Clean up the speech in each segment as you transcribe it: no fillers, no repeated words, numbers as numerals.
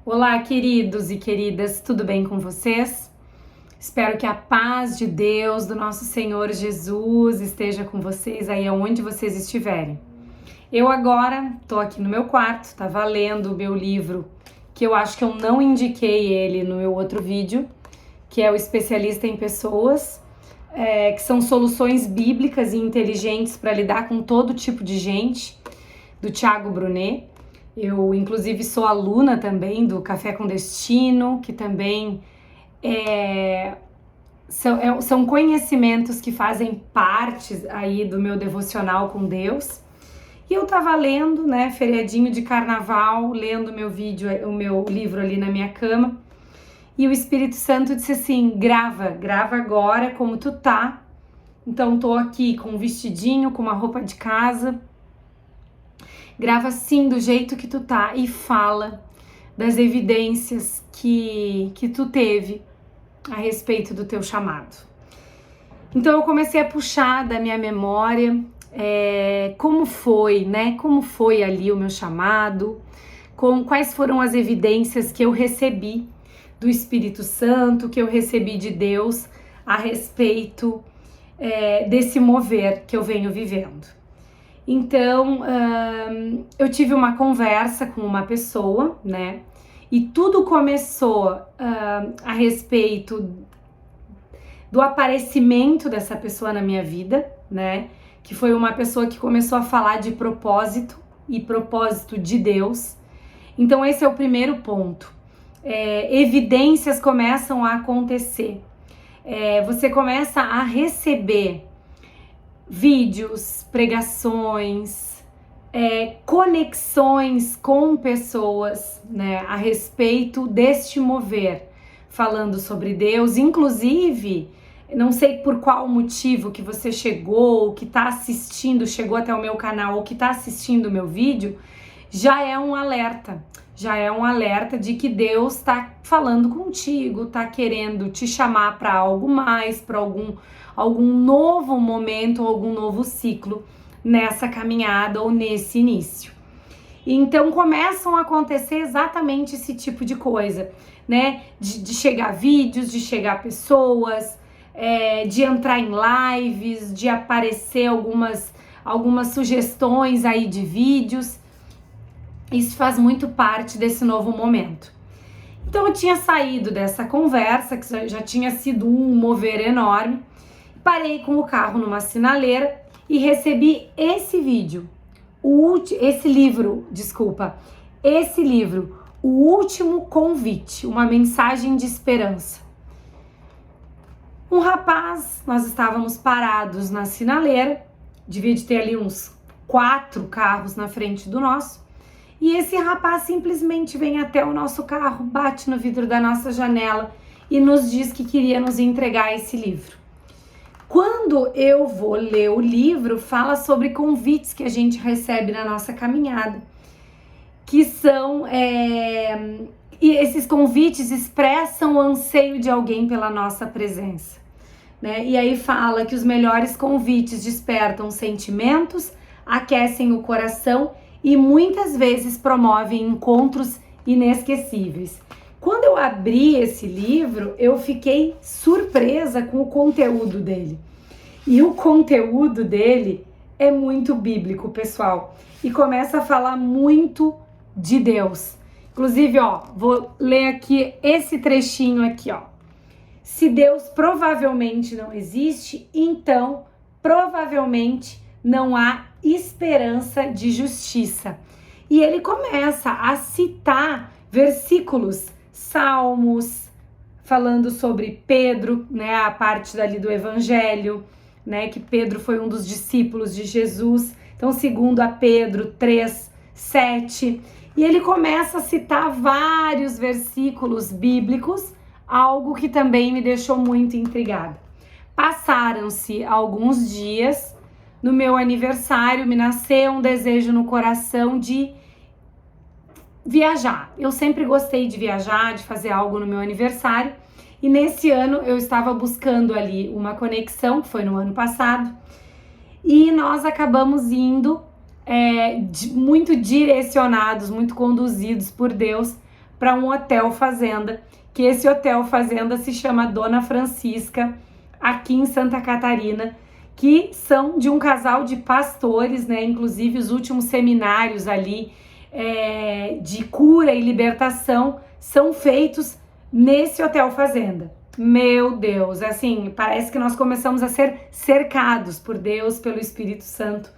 Olá, queridos e queridas, tudo bem com vocês? Espero que a paz de Deus, do nosso Senhor Jesus, esteja com vocês aí onde vocês estiverem. Eu agora tô aqui no meu quarto, tava lendo o meu livro, que eu acho que eu não indiquei ele no meu outro vídeo, que é o Especialista em Pessoas, que são soluções bíblicas e inteligentes para lidar com todo tipo de gente, do Thiago Brunet. Eu, inclusive, sou aluna também do Café com Destino, que também são conhecimentos que fazem parte aí do meu devocional com Deus. E eu tava lendo, né, feriadinho de carnaval, lendo o meu livro ali na minha cama. E o Espírito Santo disse assim: grava agora como tu tá. Então tô aqui com um vestidinho, com uma roupa de casa. Grava assim, do jeito que tu tá, e fala das evidências que tu teve a respeito do teu chamado. Então eu comecei a puxar da minha memória como foi, né? Como foi ali o meu chamado, quais foram as evidências que eu recebi do Espírito Santo, que eu recebi de Deus a respeito desse mover que eu venho vivendo. Então, eu tive uma conversa com uma pessoa, né? E tudo começou a respeito do aparecimento dessa pessoa na minha vida, né? Que foi uma pessoa que começou a falar de propósito e propósito de Deus. Então, esse é o primeiro ponto. Evidências começam a acontecer. Você começa a receber vídeos, pregações, conexões com pessoas, né, a respeito deste mover, falando sobre Deus. Inclusive, não sei por qual motivo que você chegou, que está assistindo, chegou até o meu canal ou que está assistindo o meu vídeo, já é um alerta de que Deus está falando contigo, está querendo te chamar para algo mais, para algum novo momento, algum novo ciclo nessa caminhada ou nesse início. Então começam a acontecer exatamente esse tipo de coisa, né? De chegar vídeos, de chegar pessoas, de entrar em lives, de aparecer algumas sugestões aí de vídeos. Isso faz muito parte desse novo momento. Então eu tinha saído dessa conversa, que já tinha sido um mover enorme, parei com o carro numa sinaleira e recebi esse livro, O Último Convite, uma mensagem de esperança. Um rapaz, nós estávamos parados na sinaleira, devia de ter ali uns 4 carros na frente do nosso, e esse rapaz simplesmente vem até o nosso carro, bate no vidro da nossa janela e nos diz que queria nos entregar esse livro. Quando eu vou ler o livro, fala sobre convites que a gente recebe na nossa caminhada, que são... e esses convites expressam o anseio de alguém pela nossa presença, né? E aí fala que os melhores convites despertam sentimentos, aquecem o coração e muitas vezes promovem encontros inesquecíveis. Quando eu abri esse livro, eu fiquei surpresa com o conteúdo dele. E o conteúdo dele é muito bíblico, pessoal. E começa a falar muito de Deus. Inclusive, vou ler aqui esse trechinho aqui, Se Deus provavelmente não existe, então provavelmente não há esperança de justiça. E ele começa a citar versículos, Salmos, falando sobre Pedro, né, a parte dali do Evangelho, né, que Pedro foi um dos discípulos de Jesus. Então, segundo a Pedro 3:7, e ele começa a citar vários versículos bíblicos, algo que também me deixou muito intrigada. Passaram-se alguns dias, no meu aniversário, me nasceu um desejo no coração de viajar. Eu sempre gostei de viajar, de fazer algo no meu aniversário. E nesse ano eu estava buscando ali uma conexão, que foi no ano passado. E nós acabamos indo muito direcionados, muito conduzidos por Deus para um hotel fazenda, que esse hotel fazenda se chama Dona Francisca, aqui em Santa Catarina, que são de um casal de pastores, né? Inclusive os últimos seminários ali de cura e libertação são feitos nesse hotel fazenda. Meu Deus, assim, parece que nós começamos a ser cercados por Deus, pelo Espírito Santo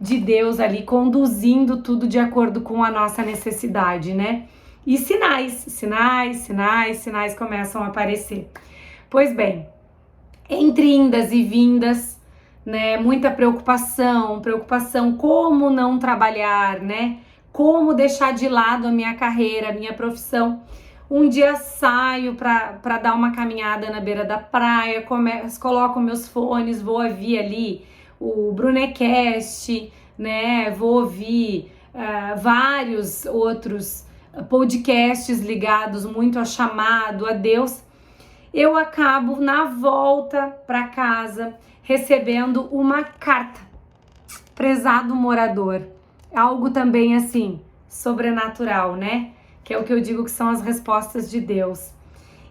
de Deus ali, conduzindo tudo de acordo com a nossa necessidade, né? E sinais começam a aparecer. Pois bem, entre indas e vindas, né? Muita preocupação, como não trabalhar, né? Como deixar de lado a minha carreira, a minha profissão. Um dia saio para dar uma caminhada na beira da praia, coloco meus fones, vou ouvir ali o Brunecast, né? Vou ouvir vários outros podcasts ligados muito ao chamado, a Deus. Eu acabo na volta para casa recebendo uma carta. Prezado morador, algo também assim sobrenatural, né? Que é o que eu digo que são as respostas de Deus.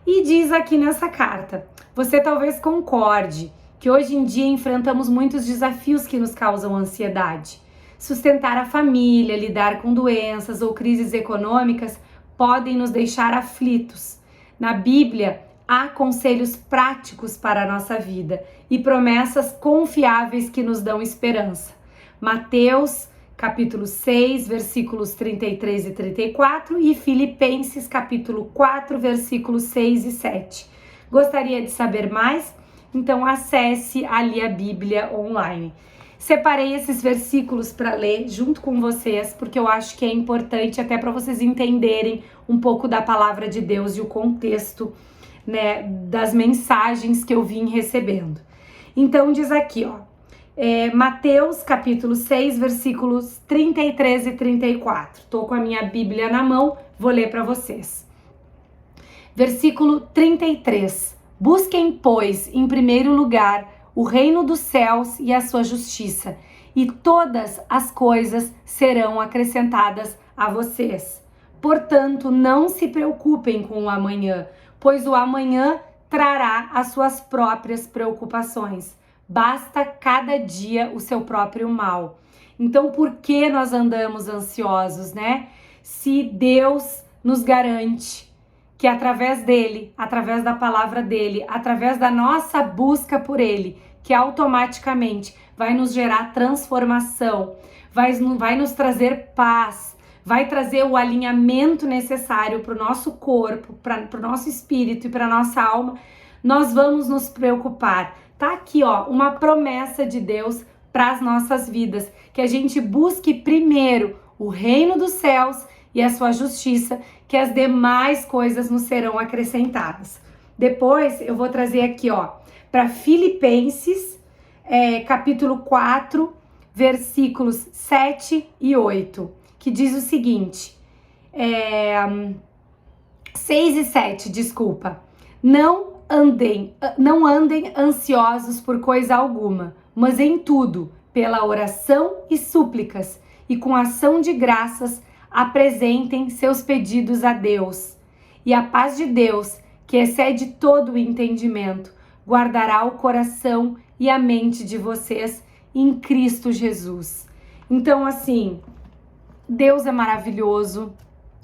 E diz aqui nessa carta: você talvez concorde que hoje em dia enfrentamos muitos desafios que nos causam ansiedade. Sustentar a família, lidar com doenças ou crises econômicas podem nos deixar aflitos. Na Bíblia, há conselhos práticos para a nossa vida e promessas confiáveis que nos dão esperança. Mateus capítulo 6, versículos 33 e 34 e Filipenses, capítulo 4, versículos 6 e 7. Gostaria de saber mais? Então acesse ali a Bíblia online. Separei esses versículos para ler junto com vocês, porque eu acho que é importante até para vocês entenderem um pouco da palavra de Deus e o contexto, né, das mensagens que eu vim recebendo. Então diz aqui, ó, Mateus capítulo 6, versículos 33 e 34. Tô com a minha Bíblia na mão, vou ler para vocês. Versículo 33. Busquem, pois, em primeiro lugar o reino dos céus e a sua justiça, e todas as coisas serão acrescentadas a vocês. Portanto, não se preocupem com o amanhã, pois o amanhã trará as suas próprias preocupações. Basta cada dia o seu próprio mal. Então, por que nós andamos ansiosos, né? Se Deus nos garante que através dele, através da palavra dele, através da nossa busca por ele, que automaticamente vai nos gerar transformação, vai nos trazer paz, vai trazer o alinhamento necessário para o nosso corpo, para o nosso espírito e para a nossa alma, nós vamos nos preocupar. Tá aqui, ó, uma promessa de Deus para as nossas vidas, que a gente busque primeiro o reino dos céus e a sua justiça, que as demais coisas nos serão acrescentadas. Depois eu vou trazer aqui, ó, para Filipenses, capítulo 4, versículos 7 e 8, que diz o seguinte, 6 e 7, desculpa. Não andem ansiosos por coisa alguma, mas em tudo, pela oração e súplicas, e com ação de graças, apresentem seus pedidos a Deus. E a paz de Deus, que excede todo o entendimento, guardará o coração e a mente de vocês em Cristo Jesus. Então, assim, Deus é maravilhoso,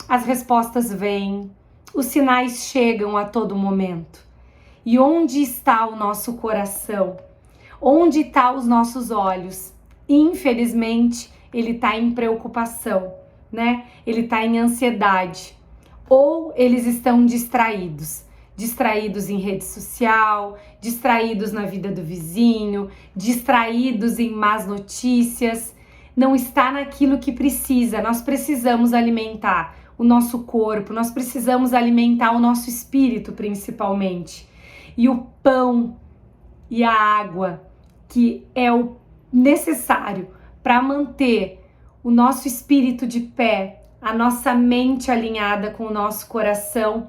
as respostas vêm, os sinais chegam a todo momento. E onde está o nosso coração? Onde estão os nossos olhos? Infelizmente, ele está em preocupação, né? Ele está em ansiedade. Ou eles estão distraídos. Distraídos em rede social, distraídos na vida do vizinho, distraídos em más notícias. Não está naquilo que precisa. Nós precisamos alimentar o nosso corpo, nós precisamos alimentar o nosso espírito principalmente. E o pão e a água, que é o necessário para manter o nosso espírito de pé, a nossa mente alinhada com o nosso coração,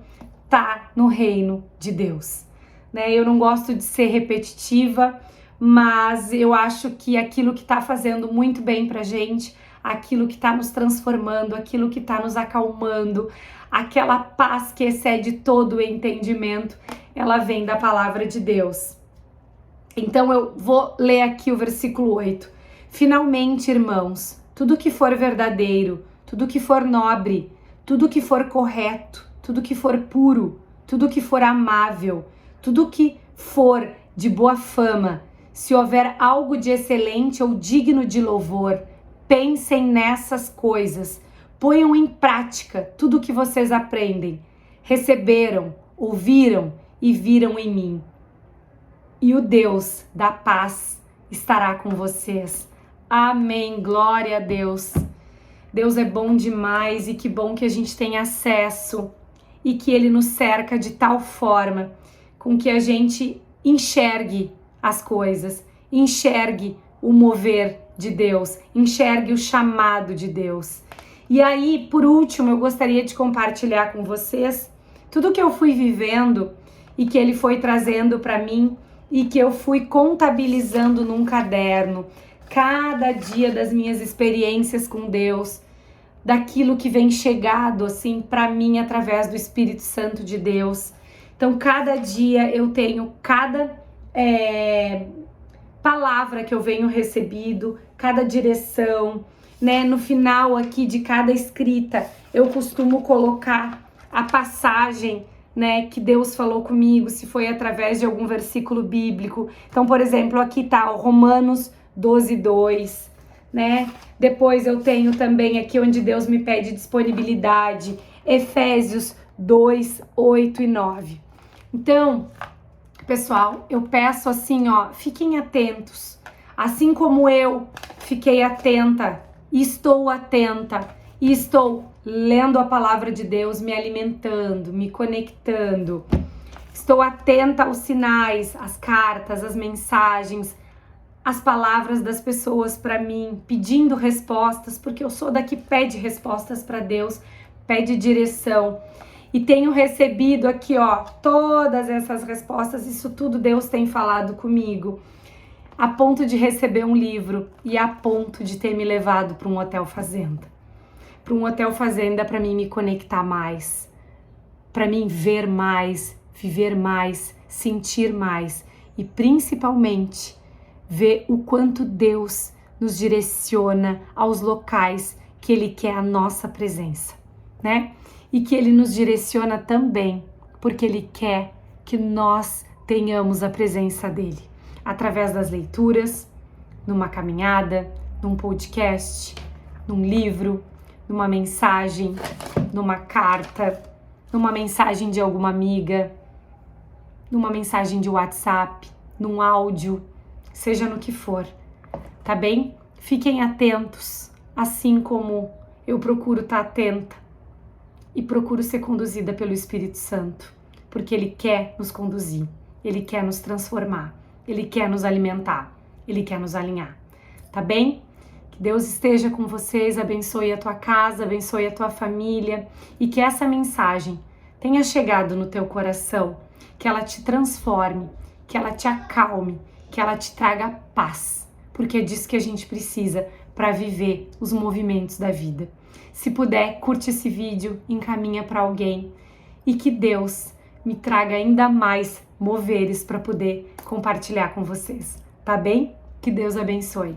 tá no reino de Deus, né? Eu não gosto de ser repetitiva, mas eu acho que aquilo que tá fazendo muito bem pra gente, aquilo que tá nos transformando, aquilo que tá nos acalmando, aquela paz que excede todo o entendimento, ela vem da palavra de Deus. Então eu vou ler aqui o versículo 8. Finalmente, irmãos, tudo que for verdadeiro, tudo que for nobre, tudo que for correto, tudo que for puro, tudo que for amável, tudo que for de boa fama, se houver algo de excelente ou digno de louvor, pensem nessas coisas, ponham em prática tudo o que vocês aprendem, receberam, ouviram e viram em mim. E o Deus da paz estará com vocês. Amém. Glória a Deus. Deus é bom demais e que bom que a gente tem acesso e que Ele nos cerca de tal forma com que a gente enxergue as coisas, enxergue o mover de Deus, enxergue o chamado de Deus. E aí, por último, eu gostaria de compartilhar com vocês tudo que eu fui vivendo e que Ele foi trazendo para mim e que eu fui contabilizando num caderno, cada dia das minhas experiências com Deus, daquilo que vem chegado assim para mim através do Espírito Santo de Deus. Então, cada dia eu tenho cada palavra que eu venho recebido, cada direção, né? No final aqui de cada escrita, eu costumo colocar a passagem, né, que Deus falou comigo, se foi através de algum versículo bíblico. Então, por exemplo, aqui tá o Romanos 12:2, né? Depois eu tenho também aqui onde Deus me pede disponibilidade, Efésios 2:8 e 9. Então, pessoal, eu peço assim, ó, fiquem atentos. Assim como eu fiquei atenta, estou atenta e estou lendo a palavra de Deus, me alimentando, me conectando. Estou atenta aos sinais, às cartas, às mensagens, às palavras das pessoas para mim, pedindo respostas, porque eu sou da que pede respostas para Deus, pede direção. E tenho recebido aqui, ó, todas essas respostas, isso tudo Deus tem falado comigo, a ponto de receber um livro e a ponto de ter me levado para um hotel fazenda. Para um hotel fazenda para mim me conectar mais, para mim ver mais, viver mais, sentir mais e principalmente ver o quanto Deus nos direciona aos locais que Ele quer a nossa presença, né? E que Ele nos direciona também porque Ele quer que nós tenhamos a presença dEle através das leituras, numa caminhada, num podcast, num livro, numa mensagem, numa carta, numa mensagem de alguma amiga, numa mensagem de WhatsApp, num áudio, seja no que for, tá bem? Fiquem atentos, assim como eu procuro estar atenta e procuro ser conduzida pelo Espírito Santo, porque Ele quer nos conduzir, Ele quer nos transformar, Ele quer nos alimentar, Ele quer nos alinhar, tá bem? Que Deus esteja com vocês, abençoe a tua casa, abençoe a tua família e que essa mensagem tenha chegado no teu coração, que ela te transforme, que ela te acalme, que ela te traga paz, porque é disso que a gente precisa para viver os movimentos da vida. Se puder, curte esse vídeo, encaminha para alguém e que Deus me traga ainda mais moveres para poder compartilhar com vocês, tá bem? Que Deus abençoe.